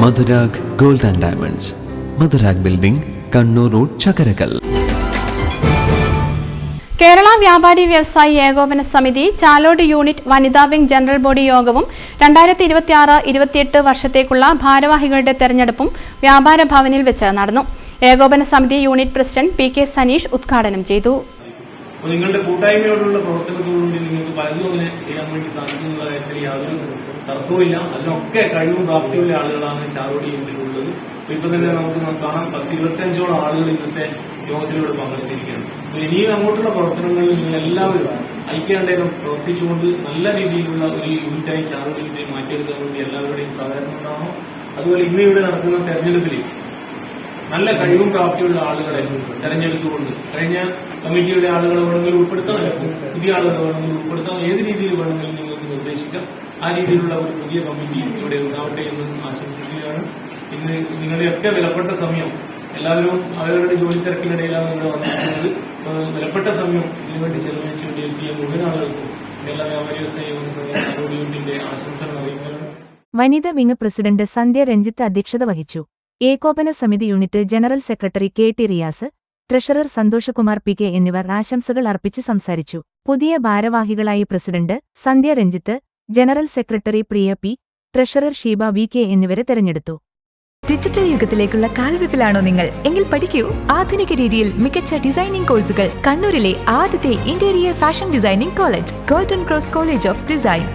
Madhurag gold and diamonds, Madhurag building, Kannur road, Chakkarakal. Kerala വ്യാപാരി വ്യവസായി ഏകോപന സമിതി ചാലോട് യൂണിറ്റ് വനിതാ വിംഗ് ജനറൽ ബോഡി യോഗവും 2026-28 വർഷത്തേക്കുള്ള ഭാരവാഹികളുടെ തെരഞ്ഞെടുപ്പും വ്യാപാര ഭവനിൽ വെച്ച് നടന്നു. ഏകോപന സമിതി യൂണിറ്റ് പ്രസിഡന്റ് PK സനീഷ് ഉദ്ഘാടനം ചെയ്തു. നിങ്ങളുടെ കൂട്ടായ്മയോടുള്ള പ്രവർത്തനത്തോടുകൂടി നിങ്ങൾക്ക് പലതും അങ്ങനെ ചെയ്യാൻ വേണ്ടി സാധിക്കുന്ന കാര്യത്തിൽ യാതൊരു തർക്കവുമില്ല. അതിനൊക്കെ കഴിവും പ്രാപ്തിയുള്ള ആളുകളാണ് ചാലോട് യൂണിറ്റിലുള്ളത്. ഇപ്പൊ തന്നെ നമുക്ക് കാണാം 10-25ഓളം ആളുകൾ ഇന്നത്തെ യോഗത്തിലൂടെ പങ്കെടുത്തിരിക്കുകയാണ്. ഇനിയും അങ്ങോട്ടുള്ള പ്രവർത്തനങ്ങളിൽ നിങ്ങൾ എല്ലാവരും ഐക്യകണ്ഠേന പ്രവർത്തിച്ചുകൊണ്ട് നല്ല രീതിയിലുള്ള ഒരു യൂണിറ്റായി ചാലോട് യൂണിറ്റ് മാറ്റിയെടുക്കാൻ വേണ്ടി എല്ലാവരുടെയും സഹകരണം ഉണ്ടാവണം. അതുപോലെ ഇന്ന് ഇവിടെ നടക്കുന്ന തെരഞ്ഞെടുപ്പിൽ നല്ല കഴിവും പ്രാപ്തിയുള്ള ആളുകളെ തെരഞ്ഞെടുത്തുകൊണ്ട് കഴിഞ്ഞ കമ്മിറ്റിയുടെ ആളുകളെ വേണമെങ്കിൽ ഉൾപ്പെടുത്താം, പുതിയ ആളുകളെ വേണമെങ്കിൽ ഉൾപ്പെടുത്താം, ഏത് രീതിയിൽ വേണമെങ്കിലും നിങ്ങൾക്ക് നിർദ്ദേശിക്കാം. ആ രീതിയിലുള്ള ഒരു പുതിയ കമ്മിറ്റി ഇവിടെ ഉണ്ടാവട്ടെ എന്ന് ആശംസിക്കുകയാണ്. ഇന്ന് നിങ്ങളുടെയൊക്കെ വിലപ്പെട്ട സമയം എല്ലാവരും അവരവരുടെ ജോലി തിരക്കിനിടയിലാണ് ഇവിടെ വന്നിരിക്കുന്നത്. വിലപ്പെട്ട സമയം ഇതിനുവേണ്ടി ചെലവഴിച്ചു എത്തിയ മുഴുവൻ ആളുകൾക്കും എല്ലാ വ്യാപാരി വ്യവസായ യൂണിറ്റിന്റെ ആശംസകൾ അറിയിക്കുകയാണ്. വനിതാ വിംഗ് പ്രസിഡന്റ് സന്ധ്യ രഞ്ജിത്ത് അധ്യക്ഷത വഹിച്ചു. ഏകോപന സമിതി unit general secretary KT Riyas, treasurer Santhosh Kumar PK എന്നിവർ ആശംസകൾ അർപ്പിച്ച് സംസാരിച്ചു. പുതിയ ഭാരവാഹികളായി പ്രസിഡന്റ് സന്ധ്യ രഞ്ജിത്ത്, ജനറൽ സെക്രട്ടറി പ്രിയ P, ട്രഷറർ ഷീബ VK എന്നിവരെ തെരഞ്ഞെടുത്തു. ഡിജിറ്റൽ യുഗത്തിലേക്കുള്ള കാൽവെപ്പിലാണോ നിങ്ങൾ? എങ്കിൽ പഠിക്കൂ ആധുനിക രീതിയിൽ മികച്ച ഡിസൈനിംഗ് കോഴ്സുകൾ. കണ്ണൂരിലെ ആദ്യത്തെ interior fashion designing college golden cross college of design.